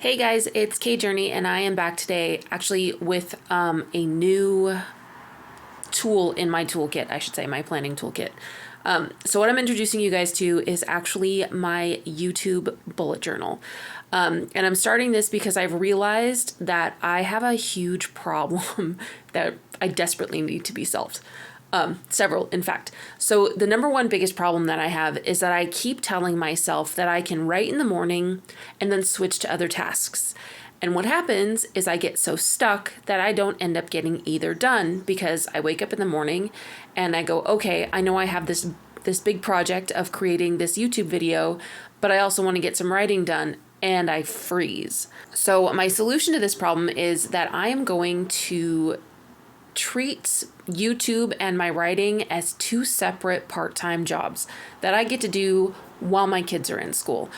Hey guys, it's Kay Journey, and I am back today actually with a new tool in my toolkit, I should say, my planning toolkit. So what I'm introducing you guys to is actually my YouTube bullet journal. And I'm starting this because I've realized that I have a huge problem that I desperately need to be solved. Several, in fact. So the number one biggest problem that I have is that I keep telling myself that I can write in the morning and then switch to other tasks. And what happens is I get so stuck that I don't end up getting either done because I wake up in the morning and I go, okay, I know I have this big project of creating this YouTube video, but I also want to get some writing done, and I freeze. So my solution to this problem is that I am going to treat YouTube and my writing as two separate part-time jobs that I get to do while my kids are in school,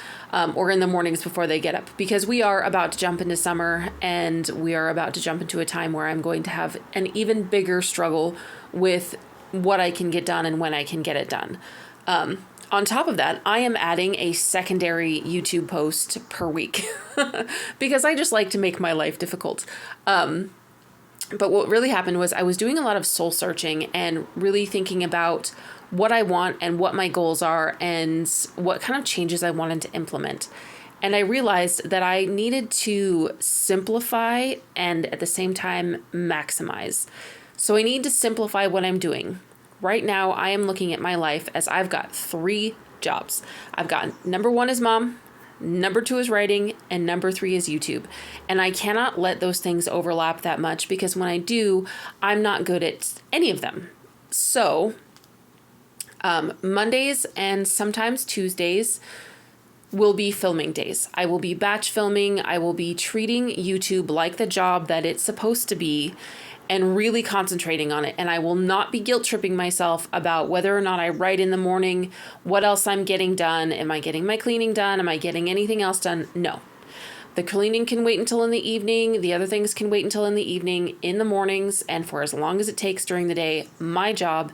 or in the mornings before they get up, because we are about to jump into summer and we are about to jump into a time where I'm going to have an even bigger struggle with what I can get done and when I can get it done. On top of that, I am adding a secondary YouTube post per week because I just like to make my life difficult. But what really happened was I was doing a lot of soul searching and really thinking about what I want and what my goals are and what kind of changes I wanted to implement. And I realized that I needed to simplify and at the same time maximize. So I need to simplify what I'm doing. Right now, I am looking at my life as I've got 3 jobs. I've got number 1 is mom, number 2 is writing, and number 3 is YouTube. And I cannot let those things overlap that much because when I do, I'm not good at any of them. So Mondays and sometimes Tuesdays will be filming days. I will be batch filming. I will be treating YouTube like the job that it's supposed to be and really concentrating on it. And I will not be guilt tripping myself about whether or not I write in the morning, what else I'm getting done. Am I getting my cleaning done? Am I getting anything else done? No. The cleaning can wait until in the evening. The other things can wait until in the evening, in the mornings, and for as long as it takes during the day. My job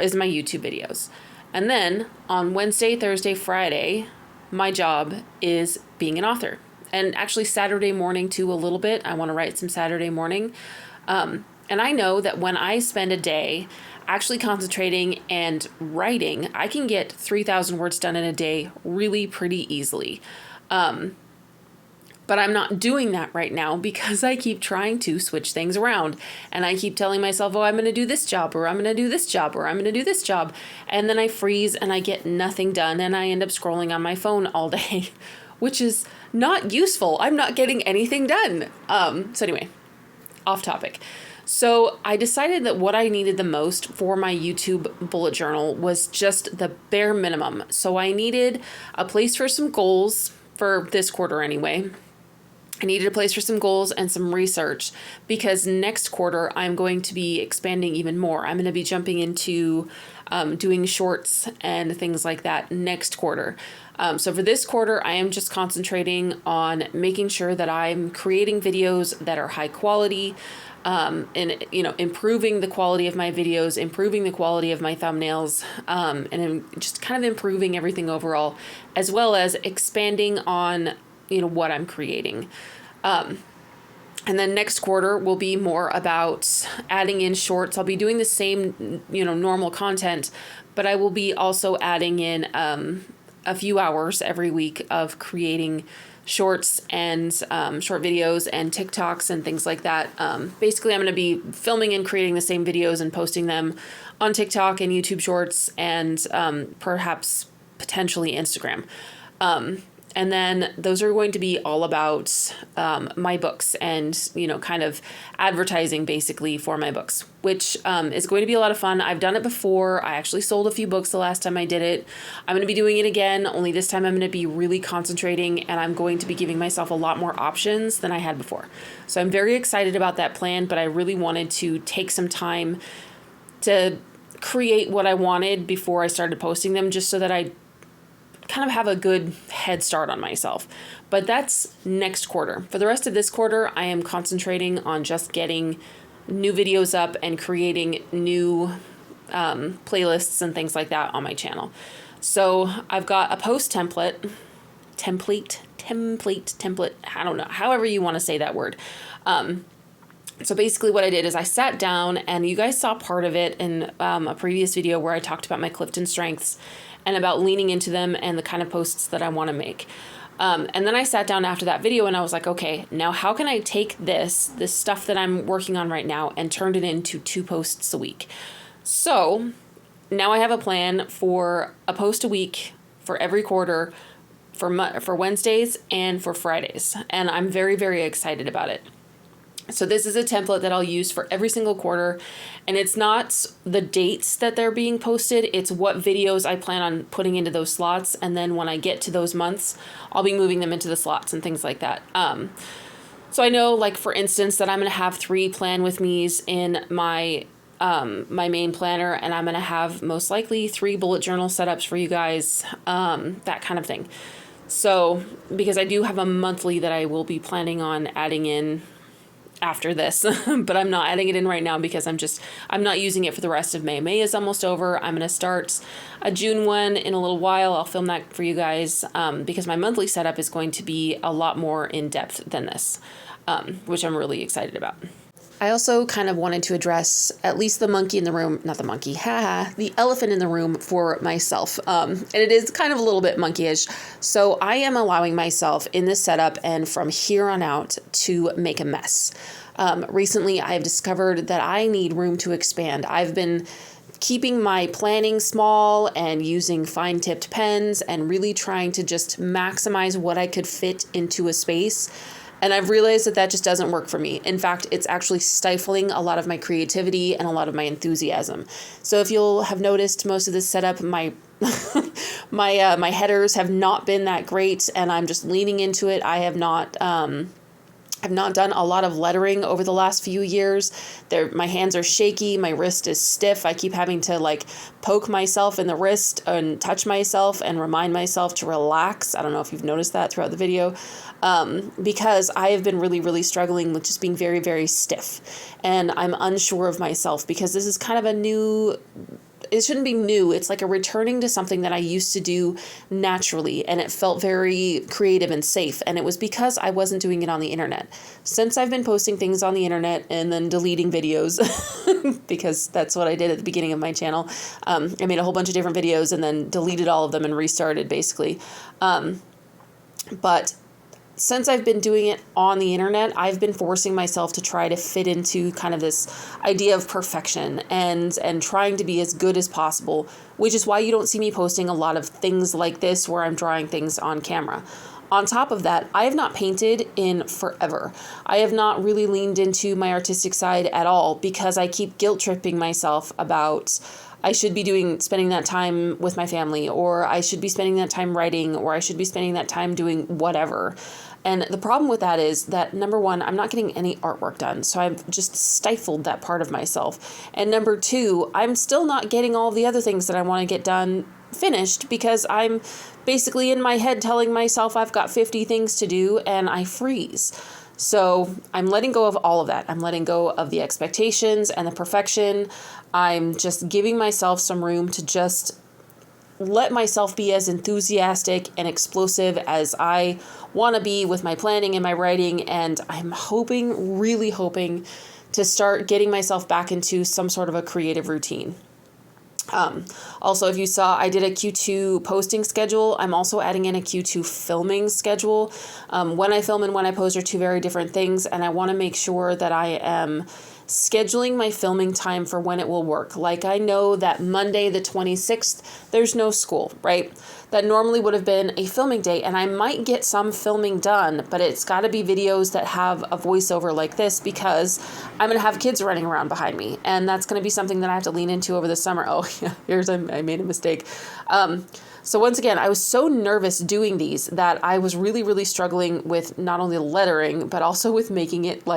is my YouTube videos. And then on Wednesday, Thursday, Friday, my job is being an author. And actually Saturday morning too, a little bit. I want to write some Saturday morning. And I know that when I spend a day actually concentrating and writing, I can get 3,000 words done in a day really pretty easily. But I'm not doing that right now because I keep trying to switch things around. And I keep telling myself, oh, I'm going to do this job, or I'm going to do this job, or I'm going to do this job. And then I freeze and I get nothing done. And I end up scrolling on my phone all day, which is not useful. I'm not getting anything done. So anyway, off topic. So I decided that what I needed the most for my YouTube bullet journal was just the bare minimum. So I needed a place for some goals for this quarter anyway. I needed a place for some goals and some research because next quarter I'm going to be expanding even more. I'm going to be jumping into doing shorts and things like that next quarter. So for this quarter, I am just concentrating on making sure that I'm creating videos that are high quality, and improving the quality of my videos, improving the quality of my thumbnails, and just kind of improving everything overall, as well as expanding on what I'm creating. And then next quarter will be more about adding in shorts. I'll be doing the same, normal content, but I will be also adding in a few hours every week of creating shorts and short videos and TikToks and things like that. Basically, I'm going to be filming and creating the same videos and posting them on TikTok and YouTube Shorts and perhaps potentially Instagram. And then those are going to be all about my books and, kind of advertising basically for my books, which is going to be a lot of fun. I've done it before. I actually sold a few books the last time I did it. I'm going to be doing it again, only this time I'm going to be really concentrating and I'm going to be giving myself a lot more options than I had before. So I'm very excited about that plan, but I really wanted to take some time to create what I wanted before I started posting them just so that I kind of have a good head start on myself. But that's next quarter. For the rest of this quarter, I am concentrating on just getting new videos up and creating new playlists and things like that on my channel. So I've got a post template template, I don't know, however you want to say that word. So basically what I did is I sat down, and you guys saw part of it in a previous video where I talked about my Clifton strengths and about leaning into them and the kind of posts that I want to make. And then I sat down after that video and I was like, okay, now how can I take this stuff that I'm working on right now and turn it into 2 posts a week? So now I have a plan for a post a week for every quarter for Wednesdays and for Fridays. And I'm very, very excited about it. So this is a template that I'll use for every single quarter, and it's not the dates that they're being posted, it's what videos I plan on putting into those slots, and then when I get to those months, I'll be moving them into the slots and things like that. So I know, like, for instance, that I'm going to have 3 plan with me's in my main planner, and I'm going to have most likely 3 bullet journal setups for you guys, that kind of thing. So, because I do have a monthly that I will be planning on adding in after this, but I'm not adding it in right now because I'm not using it for the rest of May. May is almost over. I'm going to start a June one in a little while. I'll film that for you guys, because my monthly setup is going to be a lot more in depth than this, which I'm really excited about. I also kind of wanted to address at least the monkey in the room, not the monkey, the elephant in the room for myself. And it is kind of a little bit monkeyish. So I am allowing myself in this setup and from here on out to make a mess. Recently, I've discovered that I need room to expand. I've been keeping my planning small and using fine-tipped pens and really trying to just maximize what I could fit into a space. And I've realized that just doesn't work for me. In fact, it's actually stifling a lot of my creativity and a lot of my enthusiasm. So if you'll have noticed, most of this setup, my my headers have not been that great, and I'm just leaning into it. I've not done a lot of lettering over the last few years. My hands are shaky. My wrist is stiff. I keep having to poke myself in the wrist and touch myself and remind myself to relax. I don't know if you've noticed that throughout the video, because I have been really, really struggling with just being very, very stiff. And I'm unsure of myself because this is kind of it shouldn't be new. It's like a returning to something that I used to do naturally, and it felt very creative and safe. And it was because I wasn't doing it on the internet. Since I've been posting things on the internet and then deleting videos, because that's what I did at the beginning of my channel. I made a whole bunch of different videos and then deleted all of them and restarted basically. But since I've been doing it on the internet, I've been forcing myself to try to fit into kind of this idea of perfection and trying to be as good as possible, which is why you don't see me posting a lot of things like this where I'm drawing things on camera. On top of that, I have not painted in forever. I have not really leaned into my artistic side at all because I keep guilt tripping myself about I should be spending that time with my family, or I should be spending that time writing, or I should be spending that time doing whatever. And the problem with that is that, number one, I'm not getting any artwork done. So I've just stifled that part of myself. And number two, I'm still not getting all the other things that I want to get done finished because I'm basically in my head telling myself I've got 50 things to do and I freeze. So I'm letting go of all of that. I'm letting go of the expectations and the perfection. I'm just giving myself some room to just let myself be as enthusiastic and explosive as I want to be with my planning and my writing. And I'm really hoping to start getting myself back into some sort of a creative routine. Also, if you saw, I did a Q2 posting schedule. I'm also adding in a Q2 filming schedule. When I film and when I post are 2 very different things, and I want to make sure that I am scheduling my filming time for when it will work. Like, I know that Monday the 26th, there's no school, right? That normally would have been a filming day, and I might get some filming done, but it's got to be videos that have a voiceover like this because I'm going to have kids running around behind me, and that's going to be something that I have to lean into over the summer. Oh, yeah, I made a mistake. So once again, I was so nervous doing these that I was really, really struggling with not only lettering, but also with making it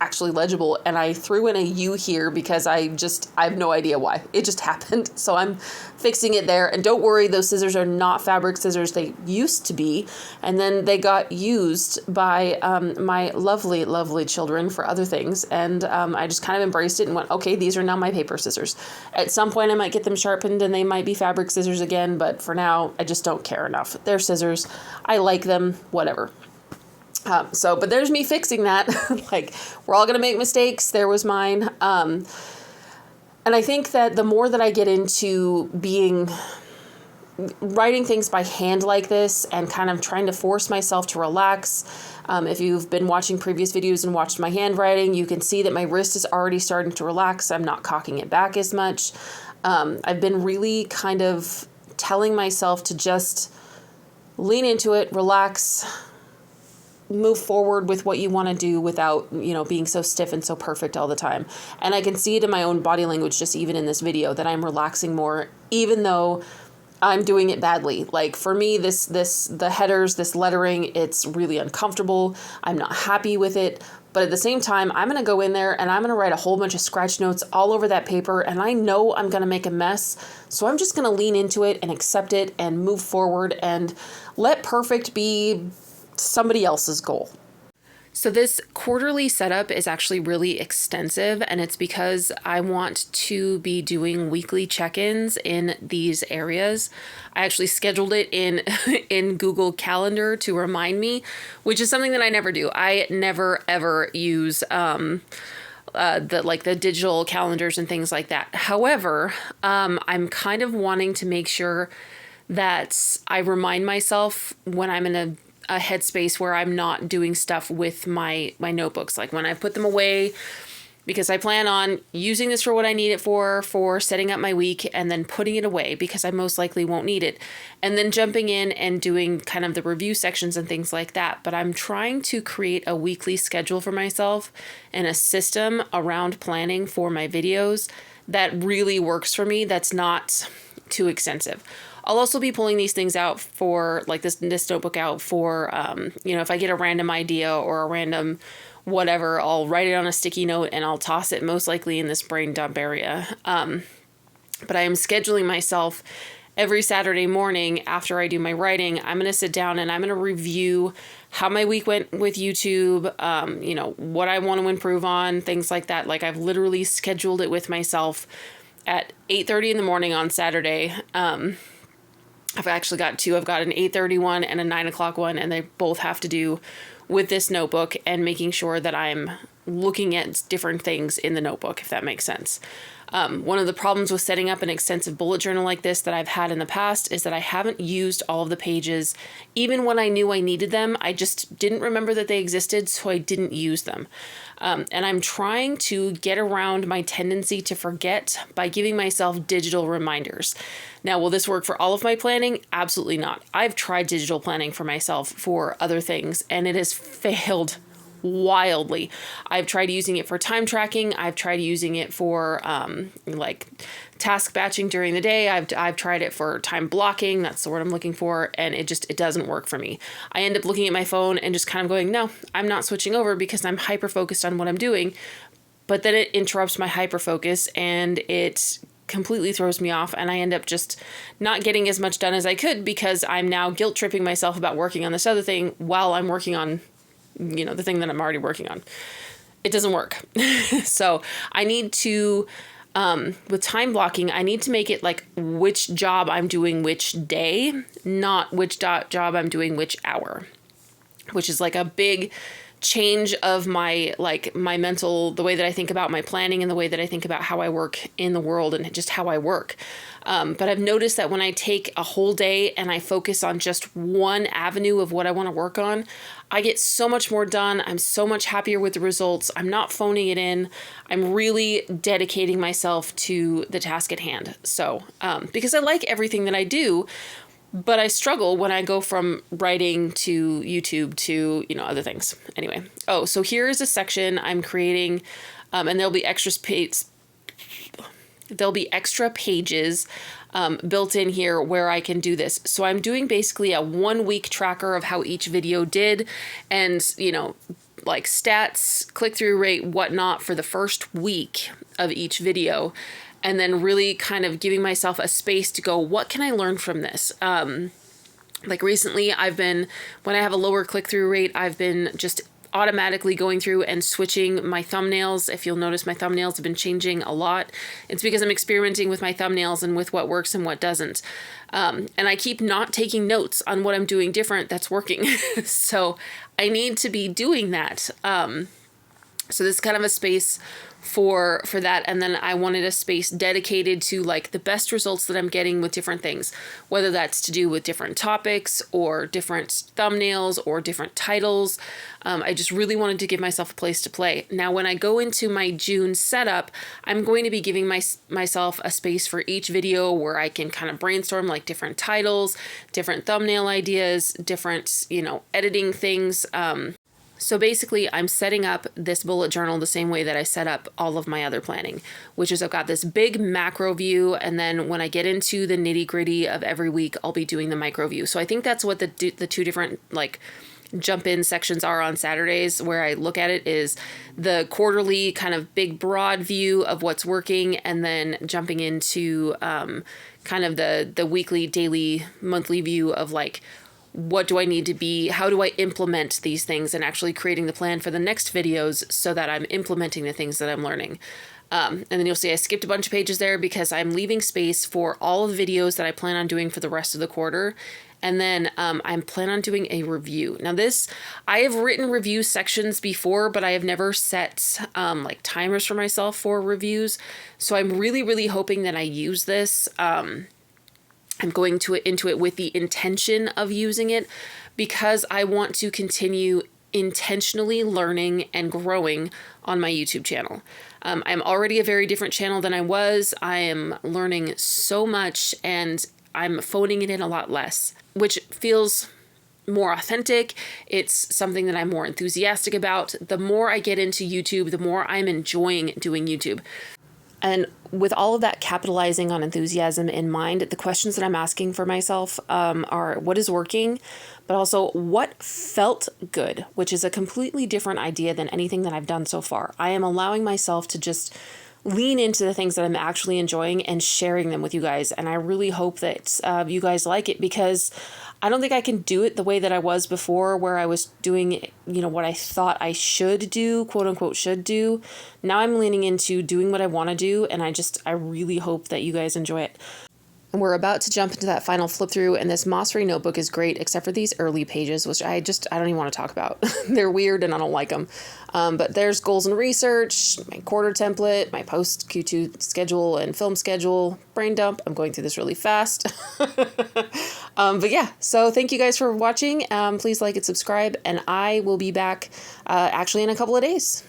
actually legible. And I threw in a U here because I have no idea why. It just happened. So I'm fixing it there. And don't worry, those scissors are not fabric scissors. They used to be. And then they got used by my lovely, lovely children for other things. And I just kind of embraced it and went, okay, these are now my paper scissors. At some point I might get them sharpened and they might be fabric scissors again. But for now, I just don't care enough. They're scissors. I like them, whatever. But there's me fixing that. Like, we're all going to make mistakes. There was mine. And I think that the more that I get into writing things by hand like this and kind of trying to force myself to relax, if you've been watching previous videos and watched my handwriting, you can see that my wrist is already starting to relax. I'm not cocking it back as much. I've been really kind of telling myself to just lean into it, relax, move forward with what you want to do without, being so stiff and so perfect all the time. And I can see it in my own body language, just even in this video, that I'm relaxing more, even though I'm doing it badly. Like, for me, the headers, this lettering, it's really uncomfortable. I'm not happy with it. But at the same time, I'm going to go in there and I'm going to write a whole bunch of scratch notes all over that paper. And I know I'm going to make a mess. So I'm just going to lean into it and accept it and move forward and let perfect be somebody else's goal. So this quarterly setup is actually really extensive, and it's because I want to be doing weekly check-ins in these areas. I actually scheduled it in Google Calendar to remind me, which is something that I never do. I never ever use the digital calendars and things like that. However, I'm kind of wanting to make sure that I remind myself when I'm in a headspace where I'm not doing stuff with my notebooks. Like, when I put them away, because I plan on using this for what I need it for setting up my week, and then putting it away because I most likely won't need it, and then jumping in and doing kind of the review sections and things like that. But I'm trying to create a weekly schedule for myself and a system around planning for my videos that really works for me, that's not too extensive. I'll also be pulling these things out for, like, this notebook out for, if I get a random idea or a random whatever, I'll write it on a sticky note and I'll toss it most likely in this brain dump area. But I am scheduling myself every Saturday morning after I do my writing. I'm going to sit down and I'm going to review how my week went with YouTube, what I want to improve on, things like that. Like, I've literally scheduled it with myself at 8:30 in the morning on Saturday. I've actually got two. I've got an 8:30 one and a 9 o'clock one, and they both have to do with this notebook and making sure that I'm looking at different things in the notebook, if that makes sense. One of the problems with setting up an extensive bullet journal like this that I've had in the past is that I haven't used all of the pages. Even when I knew I needed them, I just didn't remember that they existed, so I didn't use them. And I'm trying to get around my tendency to forget by giving myself digital reminders. Now, will this work for all of my planning? Absolutely not. I've tried digital planning for myself for other things, and it has failed wildly. I've tried using it for time tracking. I've tried using it for task batching during the day. I've tried it for time blocking. That's the word I'm looking for. And it doesn't work for me. I end up looking at my phone and just kind of going, no, I'm not switching over because I'm hyper focused on what I'm doing. But then it interrupts my hyper focus and it completely throws me off, and I end up just not getting as much done as I could because I'm now guilt tripping myself about working on this other thing while I'm working on the thing that I'm already working on. It doesn't work. So I need to, with time blocking, I need to make it like which job I'm doing which day, not which job I'm doing which hour, which is like a big change of my mental, the way that I think about my planning and the way that I think about how I work in the world and just how I work. But I've noticed that when I take a whole day and I focus on just one avenue of what I want to work on, I get so much more done. I'm so much happier with the results. I'm not phoning it in. I'm really dedicating myself to the task at hand. So, because I like everything that I do, but I struggle when I go from writing to YouTube to, other things. Anyway. Oh, so here is a section I'm creating, and there'll be extra pages built in here where I can do this. So I'm doing basically a 1 week tracker of how each video did. And, like stats, click-through rate, whatnot for the first week of each video, and then really kind of giving myself a space to go, what can I learn from this? Like recently when I have a lower click-through rate, I've been just automatically going through and switching my thumbnails. If you'll notice, my thumbnails have been changing a lot. It's because I'm experimenting with my thumbnails and with what works and what doesn't. And I keep not taking notes on what I'm doing different that's working. So I need to be doing that. So this is kind of a space for that. And then I wanted a space dedicated to like the best results that I'm getting with different things, whether that's to do with different topics or different thumbnails or different titles. I just really wanted to give myself a place to play. Now, when I go into my June setup, I'm going to be giving myself a space for each video where I can kind of brainstorm like different titles, different thumbnail ideas, different, editing things. So basically, I'm setting up this bullet journal the same way that I set up all of my other planning, which is I've got this big macro view, and then when I get into the nitty gritty of every week, I'll be doing the micro view. So I think that's what the two different like jump in sections are on Saturdays, where I look at it is the quarterly kind of big broad view of what's working, and then jumping into kind of the weekly, daily, monthly view of like, what do I need to be, how do I implement these things, and actually creating the plan for the next videos so that I'm implementing the things that I'm learning. And then you'll see I skipped a bunch of pages there because I'm leaving space for all of the videos that I plan on doing for the rest of the quarter. And then I'm planning on doing a review. Now I have written review sections before, but I have never set like timers for myself for reviews. So I'm really, really hoping that I use this. I'm going into it with the intention of using it because I want to continue intentionally learning and growing on my YouTube channel. I'm already a very different channel than I was. I am learning so much and I'm phoning it in a lot less, which feels more authentic. It's something that I'm more enthusiastic about. The more I get into YouTube, the more I'm enjoying doing YouTube. And with all of that capitalizing on enthusiasm in mind, the questions that I'm asking for myself are what is working, but also what felt good, which is a completely different idea than anything that I've done so far. I am allowing myself to just lean into the things that I'm actually enjoying and sharing them with you guys. And I really hope that you guys like it, because I don't think I can do it the way that I was before, where I was doing, what I thought I should do, quote unquote, should do. Now I'm leaning into doing what I want to do. And I really hope that you guys enjoy it. And we're about to jump into that final flip through, and this Mossery notebook is great, except for these early pages, which I don't even want to talk about. They're weird and I don't like them. But there's goals and research, my quarter template, my post Q2 schedule and film schedule, brain dump. I'm going through this really fast. But yeah, so thank you guys for watching. Please like and subscribe, and I will be back actually in a couple of days.